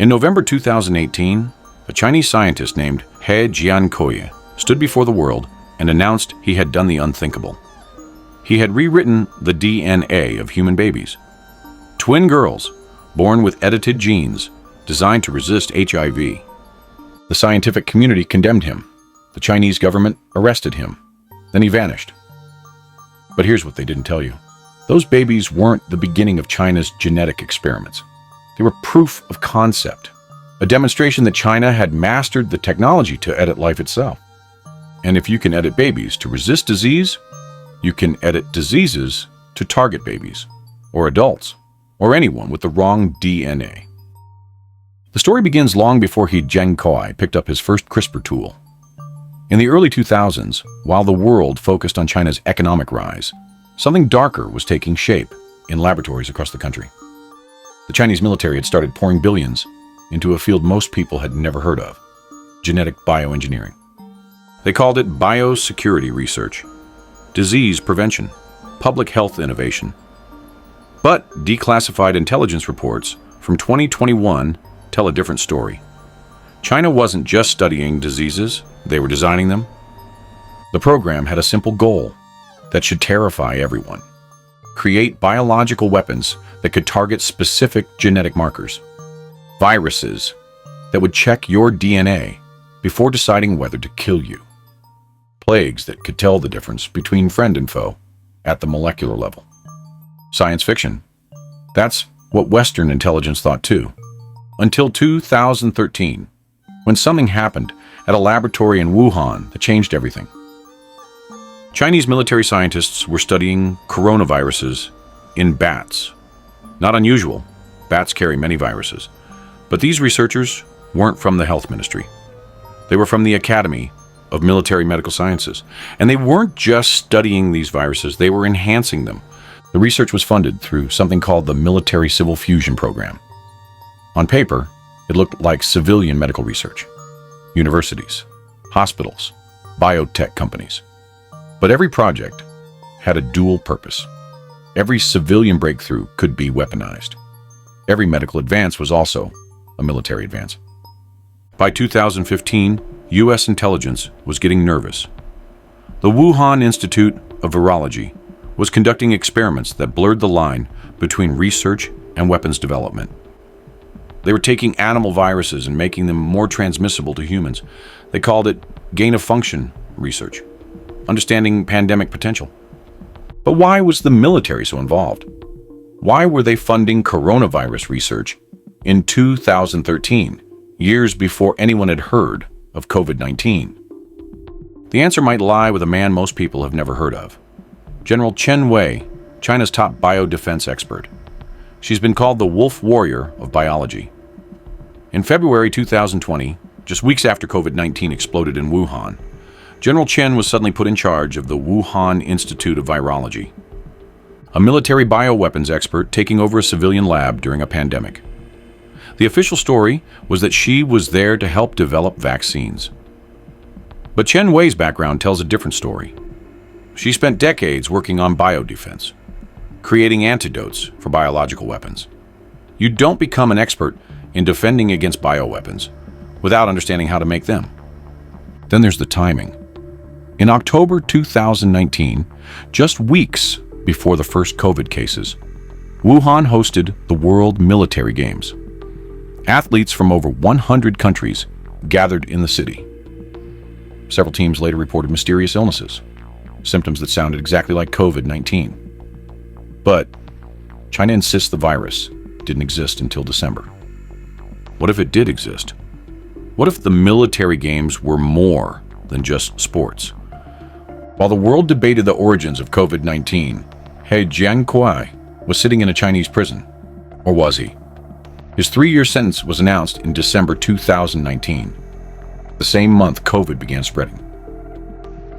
In November 2018, a Chinese scientist named He Jiankui stood before the world and announced he had done the unthinkable. He had rewritten the DNA of human babies. Twin girls, born with edited genes designed to resist HIV. The scientific community condemned him. The Chinese government arrested him. Then he vanished. But here's what they didn't tell you. Those babies weren't the beginning of China's genetic experiments. They were proof of concept, a demonstration that China had mastered the technology to edit life itself. And if you can edit babies to resist disease, you can edit diseases to target babies, or adults, or anyone with the wrong DNA. The story begins long before He Jiankui picked up his first CRISPR tool. In the early 2000s, while the world focused on China's economic rise, something darker was taking shape in laboratories across the country. The Chinese military had started pouring billions into a field most people had never heard of: genetic bioengineering. They called it biosecurity research, disease prevention, public health innovation. But declassified intelligence reports from 2021 tell a different story. China wasn't just studying diseases, they were designing them. The program had a simple goal that should terrify everyone: create biological weapons that could target specific genetic markers, viruses that would check your DNA before deciding whether to kill you, plagues that could tell the difference between friend and foe at the molecular level. Science fiction. That's what Western intelligence thought too. Until 2013, when something happened at a laboratory in Wuhan that changed everything. Chinese military scientists were studying coronaviruses in bats. Not unusual, bats carry many viruses. But these researchers weren't from the health ministry. They were from the Academy of Military Medical Sciences. And they weren't just studying these viruses, they were enhancing them. The research was funded through something called the Military Civil Fusion Program. On paper, it looked like civilian medical research. Universities, hospitals, biotech companies. But every project had a dual purpose. Every civilian breakthrough could be weaponized. Every medical advance was also a military advance. By 2015, U.S. intelligence was getting nervous. The Wuhan Institute of Virology was conducting experiments that blurred the line between research and weapons development. They were taking animal viruses and making them more transmissible to humans. They called it gain-of-function research, understanding pandemic potential. But why was the military so involved? Why were they funding coronavirus research in 2013, years before anyone had heard of COVID-19? The answer might lie with a man most people have never heard of. General Chen Wei, China's top biodefense expert. She's been called the Wolf Warrior of biology. In February 2020, just weeks after COVID-19 exploded in Wuhan, General Chen was suddenly put in charge of the Wuhan Institute of Virology, a military bioweapons expert taking over a civilian lab during a pandemic. The official story was that she was there to help develop vaccines. But Chen Wei's background tells a different story. She spent decades working on biodefense, creating antidotes for biological weapons. You don't become an expert in defending against bioweapons without understanding how to make them. Then there's the timing. In October 2019, just weeks before the first COVID cases, Wuhan hosted the World Military Games. Athletes from over 100 countries gathered in the city. Several teams later reported mysterious illnesses, symptoms that sounded exactly like COVID-19. But China insists the virus didn't exist until December. What if it did exist? What if the military games were more than just sports? While the world debated the origins of COVID-19, He Jiankui was sitting in a Chinese prison. Or was he? His 3-year sentence was announced in December 2019, the same month COVID began spreading.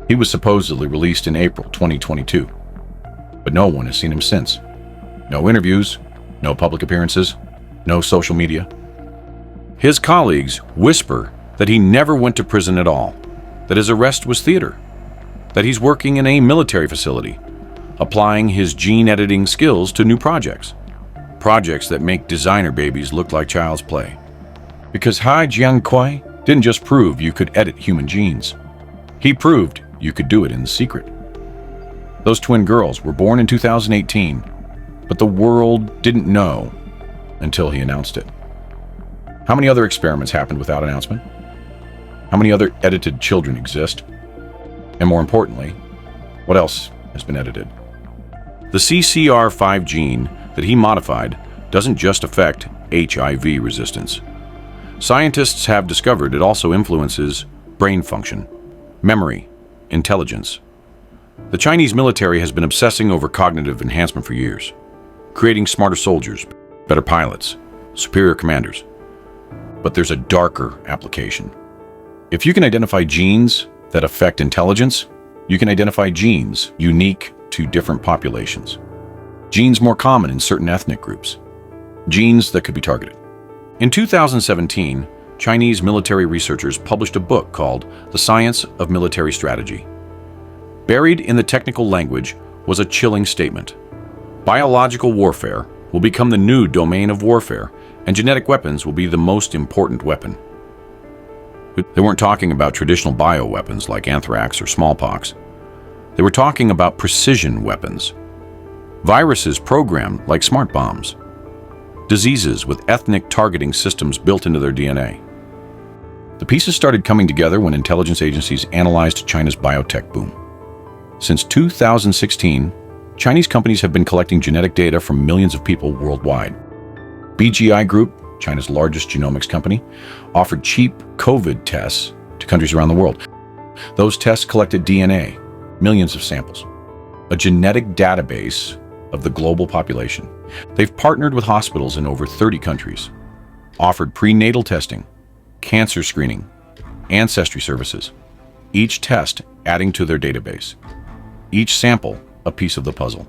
He was supposedly released in April 2022, but no one has seen him since. No interviews, no public appearances, no social media. His colleagues whisper that he never went to prison at all, that his arrest was theater, that he's working in a military facility, applying his gene editing skills to new projects that make designer babies look like child's play. Because He Jiankui didn't just prove you could edit human genes. He proved you could do it in secret. Those twin girls were born in 2018, but the world didn't know until he announced it. How many other experiments happened without announcement? How many other edited children exist? And more importantly, what else has been edited? The CCR5 gene that he modified doesn't just affect HIV resistance. Scientists have discovered it also influences brain function, memory, intelligence. The Chinese military has been obsessing over cognitive enhancement for years, creating smarter soldiers, better pilots, superior commanders. But there's a darker application. If you can identify genes that affect intelligence, you can identify genes unique to different populations. Genes more common in certain ethnic groups. Genes that could be targeted. In 2017, Chinese military researchers published a book called The Science of Military Strategy. Buried in the technical language was a chilling statement. Biological warfare will become the new domain of warfare, and genetic weapons will be the most important weapon. They weren't talking about traditional bioweapons like anthrax or smallpox. They were talking about precision weapons. Viruses programmed like smart bombs. Diseases with ethnic targeting systems built into their DNA. The pieces started coming together when intelligence agencies analyzed China's biotech boom. Since 2016, Chinese companies have been collecting genetic data from millions of people worldwide. BGI Group, China's largest genomics company, offered cheap COVID tests to countries around the world. Those tests collected DNA, millions of samples, a genetic database of the global population. They've partnered with hospitals in over 30 countries, offered prenatal testing, cancer screening, ancestry services, each test adding to their database, each sample a piece of the puzzle,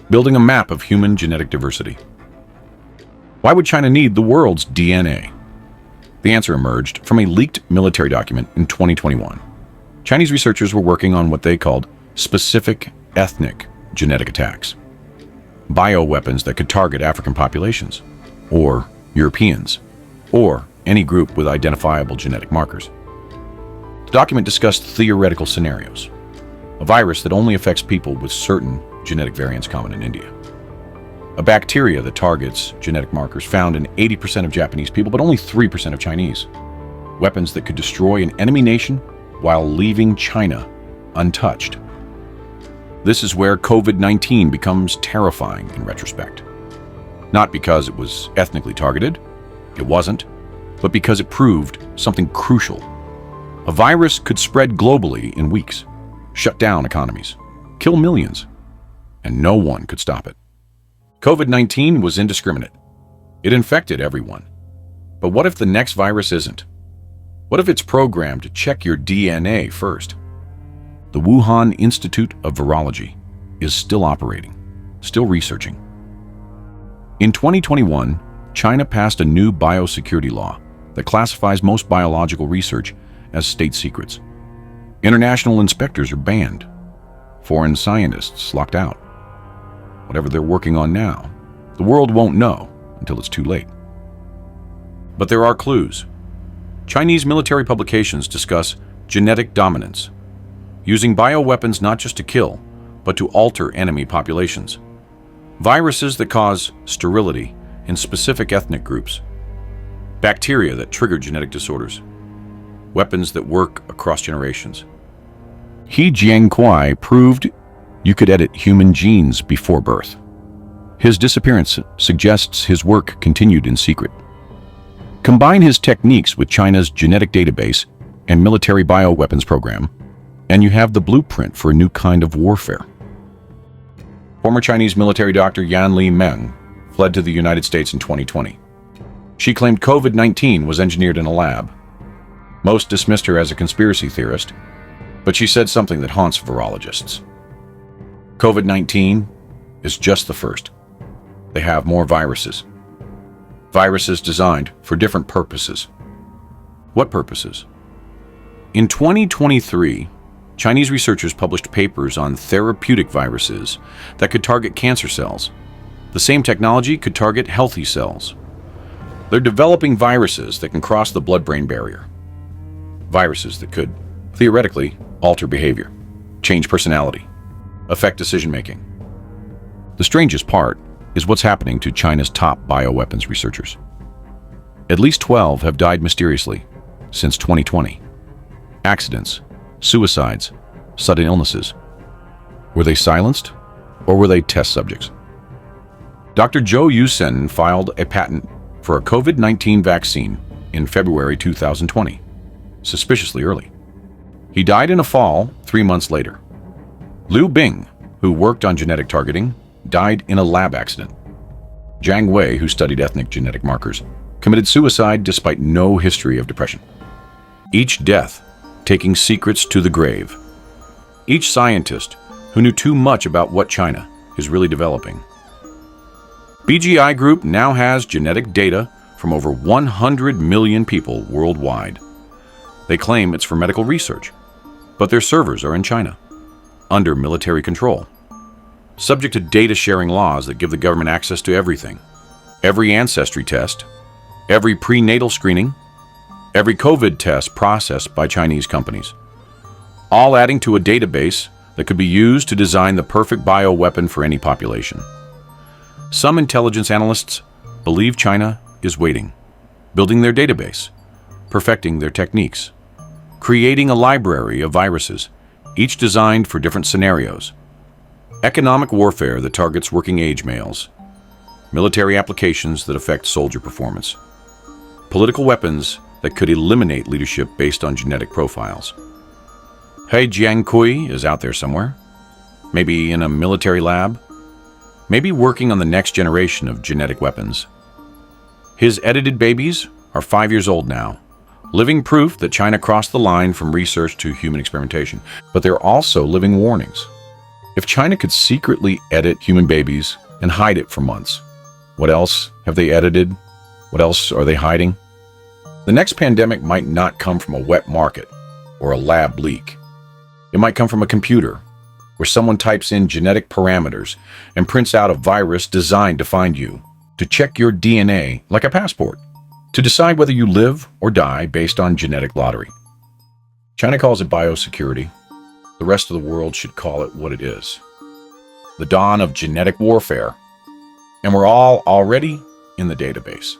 building a map of human genetic diversity. Why would China need the world's DNA? The answer emerged from a leaked military document in 2021. Chinese researchers were working on what they called specific ethnic genetic attacks. Bioweapons that could target African populations, or Europeans, or any group with identifiable genetic markers. The document discussed theoretical scenarios. A virus that only affects people with certain genetic variants common in India. A bacteria that targets genetic markers found in 80% of Japanese people, but only 3% of Chinese. Weapons that could destroy an enemy nation while leaving China untouched. This is where COVID-19 becomes terrifying in retrospect. Not because it was ethnically targeted, it wasn't, but because it proved something crucial. A virus could spread globally in weeks, shut down economies, kill millions, and no one could stop it. COVID-19 was indiscriminate. It infected everyone. But what if the next virus isn't? What if it's programmed to check your DNA first? The Wuhan Institute of Virology is still operating, still researching. In 2021, China passed a new biosecurity law that classifies most biological research as state secrets. International inspectors are banned. Foreign scientists locked out. Whatever they're working on now, the world won't know until it's too late. But there are clues. Chinese military publications discuss genetic dominance, using bioweapons not just to kill, but to alter enemy populations. Viruses that cause sterility in specific ethnic groups. Bacteria that trigger genetic disorders. Weapons that work across generations. He Jiankui proved you could edit human genes before birth. His disappearance suggests his work continued in secret. Combine his techniques with China's genetic database and military bioweapons program, and you have the blueprint for a new kind of warfare. Former Chinese military doctor Yan Li Meng fled to the United States in 2020. She claimed COVID-19 was engineered in a lab. Most dismissed her as a conspiracy theorist, but she said something that haunts virologists. COVID-19 is just the first. They have more viruses. Viruses designed for different purposes. What purposes? In 2023, Chinese researchers published papers on therapeutic viruses that could target cancer cells. The same technology could target healthy cells. They're developing viruses that can cross the blood-brain barrier. Viruses that could, theoretically, alter behavior, change personality, affect decision-making. The strangest part is what's happening to China's top bioweapons researchers. At least 12 have died mysteriously since 2020. Accidents, suicides, sudden illnesses. Were they silenced, or were they test subjects? Dr. Zhou Yusen filed a patent for a COVID-19 vaccine in February 2020, suspiciously early. He died in a fall 3 months later. Liu Bing, who worked on genetic targeting, died in a lab accident. Zhang Wei, who studied ethnic genetic markers, committed suicide despite no history of depression. Each death taking secrets to the grave. Each scientist who knew too much about what China is really developing. BGI Group now has genetic data from over 100 million people worldwide. They claim it's for medical research, but their servers are in China, under military control, subject to data sharing laws that give the government access to everything. Every ancestry test, every prenatal screening, every COVID test processed by Chinese companies, all adding to a database that could be used to design the perfect bioweapon for any population. Some intelligence analysts believe China is waiting, building their database, perfecting their techniques, creating a library of viruses, each designed for different scenarios. Economic warfare that targets working-age males, military applications that affect soldier performance, political weapons that could eliminate leadership based on genetic profiles. He Jiankui is out there somewhere, maybe in a military lab, maybe working on the next generation of genetic weapons. His edited babies are 5 years old now, living proof that China crossed the line from research to human experimentation, but they're also living warnings. If China could secretly edit human babies and hide it for months, what else have they edited? What else are they hiding? The next pandemic might not come from a wet market or a lab leak. It might come from a computer, where someone types in genetic parameters and prints out a virus designed to find you, to check your DNA like a passport, to decide whether you live or die based on genetic lottery. China calls it biosecurity. The rest of the world should call it what it is: the dawn of genetic warfare. And we're all already in the database.